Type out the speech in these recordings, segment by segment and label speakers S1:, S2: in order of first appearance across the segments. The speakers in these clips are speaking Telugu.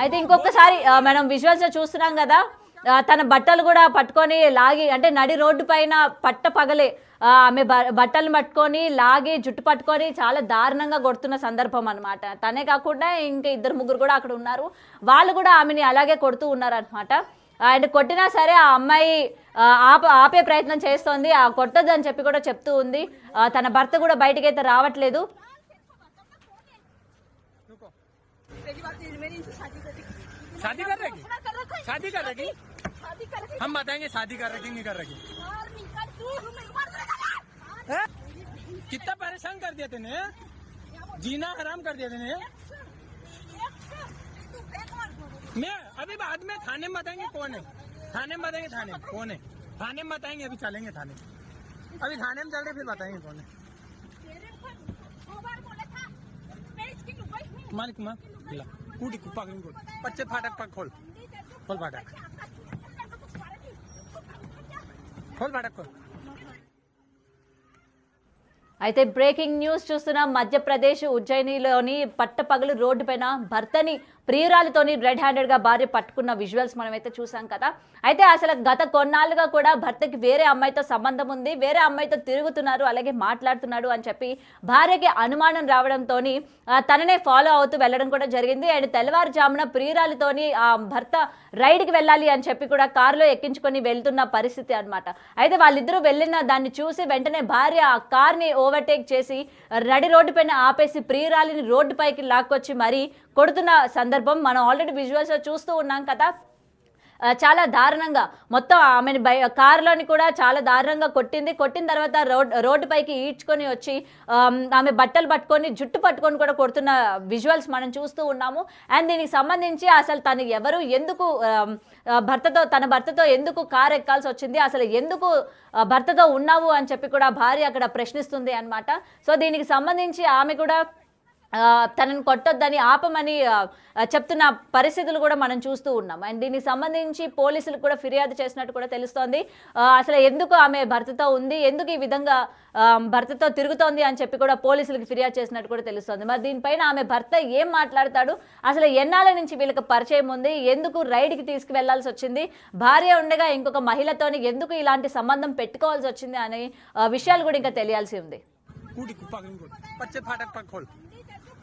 S1: అయితే ఇంకొకసారి మనం విజువల్స్ చూస్తున్నాం కదా, తన బట్టలు కూడా పట్టుకొని లాగి, అంటే నడి రోడ్డు పైన పట్ట పగలే ఆమె బట్టలు పట్టుకొని లాగి జుట్టు పట్టుకొని చాలా దారుణంగా కొడుతున్న సందర్భం అనమాట. తనే కాకుండా ఇంకా ఇద్దరు ముగ్గురు కూడా అక్కడ ఉన్నారు, వాళ్ళు కూడా ఆమెని అలాగే కొడుతూ ఉన్నారు అనమాట. అండ్ కొట్టినా సరే ఆ అమ్మాయి ఆపే ప్రయత్నం చేస్తోంది, కొట్టొద్దు అని చెప్పి కూడా చెప్తూ ఉంది. తన భర్త కూడా బయటికి అయితే రావట్లేదు.
S2: शादी कर रही शादी कर रही हम बताएंगे शादी कर रही नहीं कर रही कितना परेशान कर दिया तेने, जीना हराम कर दिया तेने। मैं अभी बाद में थाने में बताएंगे कौन है, थाने में बताएंगे थाने में कौन है, थाने में बताएंगे, अभी चलेंगे थाने, अभी थाने में चल रहे फिर बताएंगे कौन है। मालिक माँ कूटी कुप्पा पच्चे फाटक पर खोल खोल फाटक खोल फाटक खोल।
S1: అయితే బ్రేకింగ్ న్యూస్ చూస్తున్నాం. మధ్యప్రదేశ్ ఉజ్జయినిలోని పట్టపగలు రోడ్డు పైన భర్తని ప్రియురాలితోని రెడ్ హ్యాండెడ్గా భార్య పట్టుకున్న విజువల్స్ మనమైతే చూసాం కదా. అయితే అసలు గత కొన్నాళ్ళుగా కూడా భర్తకి వేరే అమ్మాయితో సంబంధం ఉంది, వేరే అమ్మాయితో తిరుగుతున్నారు, అలాగే మాట్లాడుతున్నాడు అని చెప్పి భార్యకి అనుమానం రావడంతో తననే ఫాలో అవుతూ వెళ్ళడం కూడా జరిగింది. అండ్ తెల్లవారుజామున ప్రియురాలితోని ఆ భర్త రైడ్కి వెళ్ళాలి అని చెప్పి కూడా కారులో ఎక్కించుకొని వెళ్తున్న పరిస్థితి అనమాట. అయితే వాళ్ళిద్దరూ వెళ్ళిన దాన్ని చూసి వెంటనే భార్య ఆ కార్ని ఓవర్టేక్ చేసి నడి రోడ్డు పైన ఆపేసి ప్రియురాలిని రోడ్డు పైకి లాక్కొచ్చి మరీ కొడుతున్న సందర్భం మనం ఆల్రెడీ విజువల్స్ చూస్తూ ఉన్నాం కదా. చాలా దారుణంగా మొత్తం ఆమెను కారులోని కూడా చాలా దారుణంగా కొట్టిన తర్వాత రోడ్డు పైకి ఈడ్చుకొని వచ్చి ఆమె బట్టలు పట్టుకొని జుట్టు పట్టుకొని కూడా కొడుతున్న విజువల్స్ మనం చూస్తూ ఉన్నాము. అండ్ దీనికి సంబంధించి అసలు తను ఎవరు, ఎందుకు తన భర్తతో ఎందుకు కారు ఎక్కాల్సి వచ్చింది, అసలు ఎందుకు భర్తతో ఉన్నావు అని చెప్పి కూడా భార్య అక్కడ ప్రశ్నిస్తుంది అనమాట. సో దీనికి సంబంధించి ఆమె కూడా తనని కొట్టొద్దని ఆపమని చెప్తున్న పరిస్థితులు కూడా మనం చూస్తూ ఉన్నాం. అండ్ దీనికి సంబంధించి పోలీసులు కూడా ఫిర్యాదు చేసినట్టు కూడా తెలుస్తోంది. అసలు ఎందుకు ఆమె భర్తతో ఉంది, ఎందుకు ఈ విధంగా భర్తతో తిరుగుతోంది అని చెప్పి కూడా పోలీసులకు ఫిర్యాదు చేసినట్టు కూడా తెలుస్తోంది. మరి దీనిపైన ఆమె భర్త ఏం మాట్లాడతాడు, అసలు ఎన్నాళ్ళ నుంచి వీళ్ళకి పరిచయం ఉంది, ఎందుకు రైడ్కి తీసుకువెళ్లాల్సి వచ్చింది, భార్య ఉండగా ఇంకొక మహిళతోని ఎందుకు ఇలాంటి సంబంధం పెట్టుకోవాల్సి వచ్చింది అనే విషయాలు కూడా ఇంకా తెలియాల్సి ఉంది.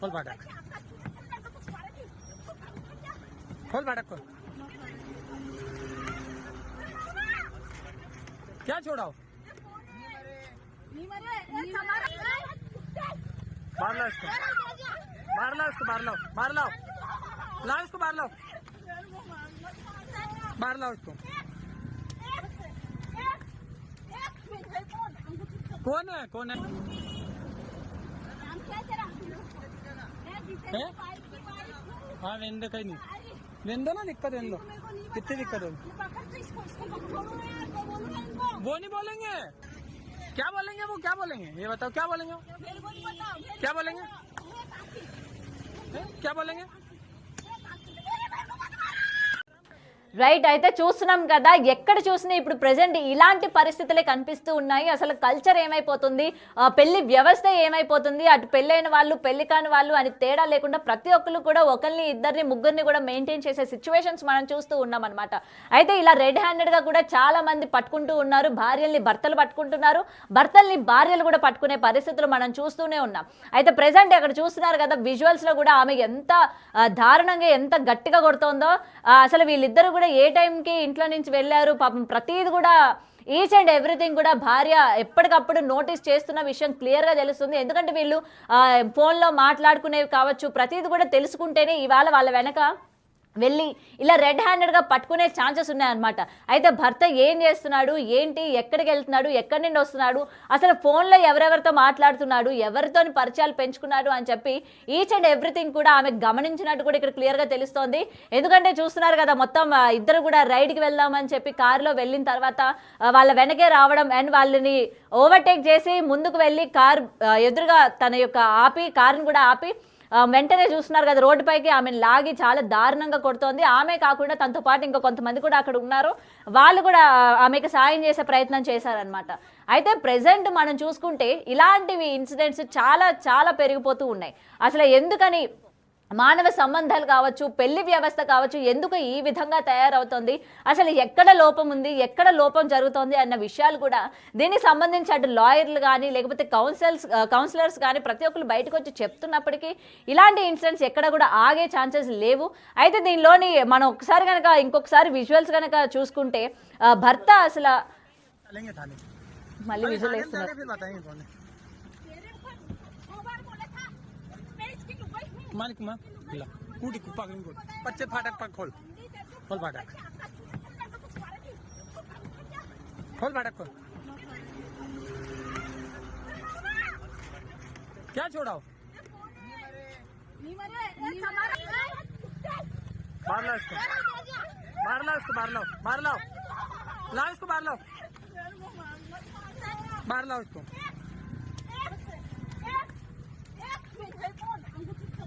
S2: खोल फाटक खोल फाटक खोल। क्या छोड़ाओ मार लो इसको, मार लो इसको, मार लो, मार लो, लाओ इसको, मार लो, मार लो इसको। कौन है कौन है हाँ वेंदो कहीं नहीं वेंदो ना, दिक्कत वेंदो, कितनी दिक्कत है वो नहीं बोलेंगे, क्या बोलेंगे वो, क्या बोलेंगे ये बताओ, क्या बोलेंगे क्या बोलेंगे क्या बोलेंगे।
S1: రైట్. అయితే చూస్తున్నాం కదా, ఎక్కడ చూసినా ఇప్పుడు ప్రెసెంట్ ఇలాంటి పరిస్థితులే కనిపిస్తూ ఉన్నాయి. అసలు కల్చర్ ఏమైపోతుంది, పెళ్లి వ్యవస్థ ఏమైపోతుంది, అటు పెళ్ళైన వాళ్ళు పెళ్లి కాని వాళ్ళు అని తేడా లేకుండా ప్రతి ఒక్కరు కూడా ఒకరిని ఇద్దరిని ముగ్గురిని కూడా మెయింటైన్ చేసే సిచ్యువేషన్స్ మనం చూస్తూ ఉన్నాం అనమాట. అయితే ఇలా రెడ్ హ్యాండెడ్గా కూడా చాలా మంది పట్టుకుంటూ ఉన్నారు, భార్యల్ని భర్తలు పట్టుకుంటున్నారు, భర్తల్ని భార్యలు కూడా పట్టుకునే పరిస్థితులు మనం చూస్తూనే ఉన్నాం. అయితే ప్రెసెంట్ అక్కడ చూస్తున్నారు కదా విజువల్స్లో కూడా ఆమె ఎంత దారుణంగా ఎంత గట్టిగా కొడుతోందో. అసలు వీళ్ళిద్దరు కూడా ఏ టైంకి ఇంట్లో నుంచి వెళ్ళారు, పాపం ప్రతిది కూడా ఈచ్ అండ్ ఎవ్రీథింగ్ కూడా భార్య ఎప్పటికప్పుడు నోటీస్ చేస్తున్న విషయం క్లియర్గా తెలుస్తుంది. ఎందుకంటే వీళ్ళు ఫోన్లో మాట్లాడుకునేవి కావచ్చు, ప్రతిది కూడా తెలుసుకుంటేనే ఇవాళ వాళ్ళ వెనక వెళ్ళి ఇలా రెడ్ హ్యాండెడ్గా పట్టుకునే ఛాన్సెస్ ఉన్నాయన్నమాట. అయితే భర్త ఏం చేస్తున్నాడు, ఏంటి, ఎక్కడికి వెళ్తున్నాడు, ఎక్కడి నుండి వస్తున్నాడు, అసలు ఫోన్లో ఎవరెవరితో మాట్లాడుతున్నాడు, ఎవరితో పరిచయాలు పెంచుకున్నాడు అని చెప్పి ఈచ్ అండ్ ఎవ్రీథింగ్ కూడా ఆమె గమనించినట్టు కూడా ఇక్కడ క్లియర్గా తెలుస్తోంది. ఎందుకంటే చూస్తున్నారు కదా, మొత్తం ఇద్దరు కూడా రైడ్కి వెళ్దామని చెప్పి కారులో వెళ్ళిన తర్వాత వాళ్ళ వెనకే రావడం అండ్ వాళ్ళని ఓవర్టేక్ చేసి ముందుకు వెళ్ళి కారు ఎదురుగా తన యొక్క కారుని కూడా ఆపి వెంటనే చూస్తున్నారు కదా రోడ్డు పైకి ఆమెను లాగి చాలా దారుణంగా కొడుతోంది. ఆమె కాకుండా తనతో పాటు ఇంకా కొంతమంది కూడా అక్కడ ఉన్నారు, వాళ్ళు కూడా ఆమెకు సాయం చేసే ప్రయత్నం చేశారనమాట. అయితే ప్రెసెంట్ మనం చూసుకుంటే ఇలాంటివి ఇన్సిడెంట్స్ చాలా చాలా పెరిగిపోతూ ఉన్నాయి. అసలు ఎందుకని మానవ సంబంధాలు కావచ్చు, పెళ్లి వ్యవస్థ కావచ్చు, ఎందుకు ఈ విధంగా తయారవుతుంది, అసలు ఎక్కడ లోపం ఉంది, ఎక్కడ లోపం జరుగుతోంది అన్న విషయాలు కూడా దీనికి సంబంధించి అటు లాయర్లు కానీ లేకపోతే కౌన్సిలర్స్ కానీ ప్రతి ఒక్కరు బయటకు వచ్చి చెప్తున్నప్పటికీ ఇలాంటి ఇన్సిడెంట్స్ ఎక్కడ కూడా ఆగే ఛాన్సెస్ లేవు. అయితే దీనిలోని మనం ఒకసారి కనుక ఇంకొకసారి విజువల్స్ కనుక చూసుకుంటే భర్త అసలు మళ్ళీ విజువల్ వేస్తున్నారు.
S2: मालिक माँ ला कूटी कुप्पा कहीं कोट बच्चे फाटक पर खोल खोल फाटक खोल फाटक खोल क्या छोड़ाओ मार ला इसको मार ला इसको मार लो मार लो ला इसको मार लो मार लो इसको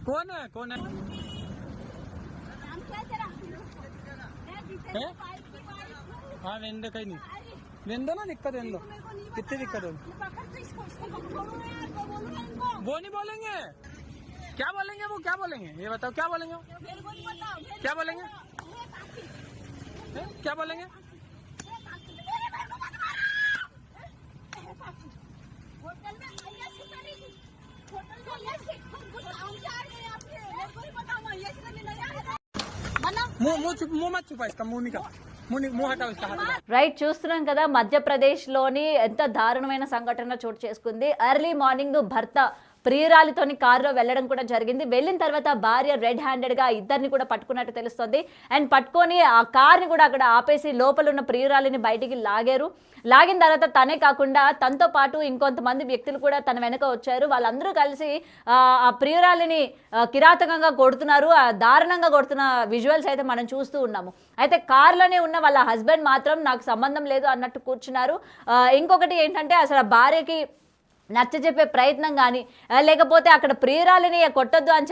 S2: कौन है हाँ वेंदो कहीं नहीं वेंदो ना दिक्कत वेंदो कितनी दिक्कत हो वो नहीं बोलेंगे क्या बोलेंगे वो क्या बोलेंगे ये बताओ क्या बोलेंगे क्या बोलेंगे क्या बोलेंगे मुंह मत छुपा इसका मुंह निकाल मुंह हटाओ इसका हाथ
S1: రైట్, చూస్తున్నాం కదా మధ్యప్రదేశ్లోని ఎంత దారుణమైన సంఘటన చోటు చేసుకుంది. ఎర్లీ మార్నింగ్ భర్త ప్రియురాలితోని కారులో వెళ్ళడం కూడా జరిగింది. వెళ్ళిన తర్వాత భార్య రెడ్ హ్యాండెడ్గా ఇద్దరిని కూడా పట్టుకున్నట్టు తెలుస్తుంది. అండ్ పట్టుకొని ఆ కార్ని కూడా అక్కడ ఆపేసి లోపల ఉన్న ప్రియురాలిని బయటికి లాగారు. లాగిన తర్వాత తనే కాకుండా తనతో పాటు ఇంకొంతమంది వ్యక్తులు కూడా తన వెనక వచ్చారు. వాళ్ళందరూ కలిసి ఆ ప్రియురాలిని కిరాతకంగా కొడుతున్నారు, దారుణంగా కొడుతున్న విజువల్స్ అయితే మనం చూస్తూ ఉన్నాము. అయితే కార్లోనే ఉన్న వాళ్ళ హస్బెండ్ మాత్రం నాకు సంబంధం లేదు అన్నట్టు కూర్చున్నారు. ఇంకొకటి ఏంటంటే అసలు భార్యకి నచ్చ చెప్పే ప్రయత్నం కానీ లేకపోతే అక్కడ ప్రియురాలిని కొట్టొద్దు అని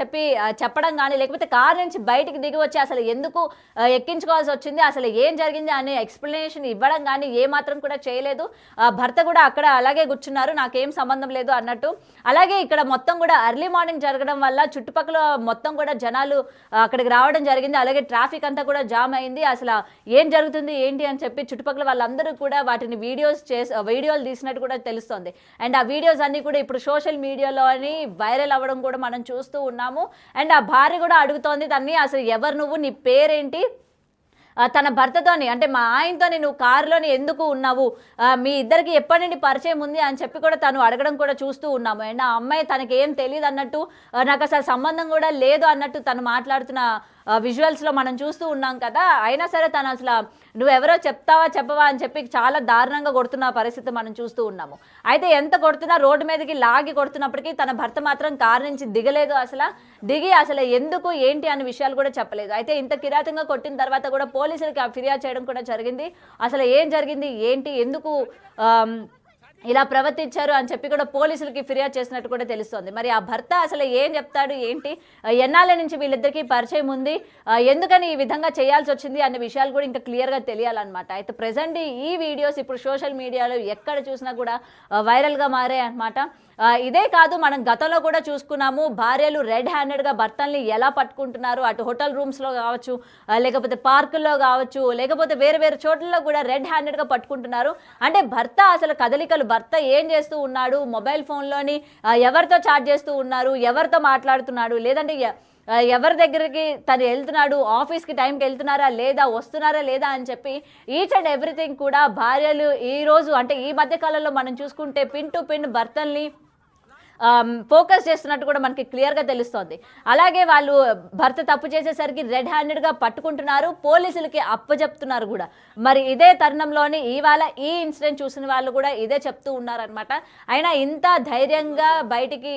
S1: చెప్పడం కానీ లేకపోతే కారు నుంచి బయటికి దిగి వచ్చి అసలు ఎందుకు ఎక్కించుకోవాల్సి వచ్చింది, అసలు ఏం జరిగింది అనే ఎక్స్ప్లెనేషన్ ఇవ్వడం కానీ ఏమాత్రం కూడా చేయలేదు. భర్త కూడా అక్కడ అలాగే కూర్చున్నారు, నాకేం సంబంధం లేదు అన్నట్టు. అలాగే ఇక్కడ మొత్తం కూడా ఎర్లీ మార్నింగ్ జరగడం వల్ల చుట్టుపక్కల మొత్తం కూడా జనాలు అక్కడికి రావడం జరిగింది. అలాగే ట్రాఫిక్ అంతా కూడా జామ్ అయింది. అసలు ఏం జరుగుతుంది ఏంటి అని చెప్పి చుట్టుపక్కల వాళ్ళందరూ కూడా వాటిని వీడియోలు తీసినట్టు కూడా తెలుస్తుంది. అండ్ ఆ వీడియోస్ అన్ని కూడా ఇప్పుడు సోషల్ మీడియాలో అని వైరల్ అవ్వడం కూడా మనం చూస్తూ ఉన్నాము. అండ్ ఆ భార్య కూడా అడుగుతోంది తన్ని, అసలు ఎవరు నువ్వు, నీ పేరేంటి, తన భర్తతోని అంటే మా ఆయనతోని నువ్వు కారులోని ఎందుకు ఉన్నావు, మీ ఇద్దరికి ఎప్పటి నుండి పరిచయం ఉంది అని చెప్పి కూడా తను అడగడం కూడా చూస్తూ ఉన్నాము. అండ్ ఆ అమ్మాయి తనకి ఏం తెలియదు అన్నట్టు, నాకు అసలు సంబంధం కూడా లేదు అన్నట్టు తను మాట్లాడుతున్న విజువల్స్లో మనం చూస్తూ ఉన్నాం కదా. అయినా సరే తను అసలు నువ్వెవరో చెప్పవా అని చెప్పి చాలా దారుణంగా కొడుతున్న పరిస్థితి మనం చూస్తూ ఉన్నాము. అయితే ఎంత కొడుతున్నా రోడ్డు మీదకి లాగి కొడుతున్నప్పటికీ తన భర్త మాత్రం కారు నుంచి దిగలేదు. దిగి అసలు ఎందుకు ఏంటి అనే విషయాలు కూడా చెప్పలేదు. అయితే ఇంత కిరాతంగా కొట్టిన తర్వాత కూడా పోలీసులకి ఫిర్యాదు చేయడం కూడా జరిగింది. అసలు ఏం జరిగింది ఏంటి, ఎందుకు ఇలా ప్రవర్తించారు అని చెప్పి కూడా పోలీసులకి ఫిర్యాదు చేసినట్టు కూడా తెలుస్తోంది. మరి ఆ భర్త అసలు ఏం చెప్తాడు ఏంటి, ఎన్నాళ్ళ నుంచి వీళ్ళిద్దరికీ పరిచయం ఉంది, ఎందుకని ఈ విధంగా చేయాల్సి వచ్చింది అనే విషయాలు కూడా ఇంకా క్లియర్గా తెలియాలన్నమాట. అయితే ప్రజెంట్ ఈ వీడియోస్ ఇప్పుడు సోషల్ మీడియాలో ఎక్కడ చూసినా కూడా వైరల్గా మారాయి అన్నమాట. ఇదే కాదు, మనం గతంలో కూడా చూసుకున్నాము, భార్యలు రెడ్ హ్యాండెడ్గా భర్తల్ని ఎలా పట్టుకుంటున్నారు, అటు హోటల్ రూమ్స్లో కావచ్చు, లేకపోతే పార్కుల్లో కావచ్చు, లేకపోతే వేరు వేరు చోట్లలో కూడా రెడ్ హ్యాండెడ్గా పట్టుకుంటున్నారు. అంటే భర్త అసలు కదలికలు, భర్త ఏం చేస్తూ ఉన్నాడు, మొబైల్ ఫోన్లోని ఎవరితో చాట్ చేస్తూ ఉన్నారు, ఎవరితో మాట్లాడుతున్నాడు, లేదంటే ఎవరి దగ్గరికి తను వెళ్తున్నాడు, ఆఫీస్కి టైంకి వెళ్తున్నారా లేదా, వస్తున్నారా లేదా అని చెప్పి ఈచ్ అండ్ ఎవ్రీథింగ్ కూడా భార్యలు ఈరోజు అంటే ఈ మధ్యకాలంలో మనం చూసుకుంటే పిన్ టు పిన్ భర్తల్ని ఫోకస్ చేస్తున్నట్టు కూడా మనకి క్లియర్గా తెలుస్తోంది. అలాగే వాళ్ళు భర్త తప్పు చేసేసరికి రెడ్ హ్యాండెడ్గా పట్టుకుంటున్నారు, పోలీసులకి అప్పచెప్తున్నారు కూడా. మరి ఇదే తరుణంలోని ఇవాళ ఈ ఇన్సిడెంట్ చూసిన వాళ్ళు కూడా ఇదే చెప్తూ ఉన్నారనమాట. అయినా ఇంత ధైర్యంగా బయటికి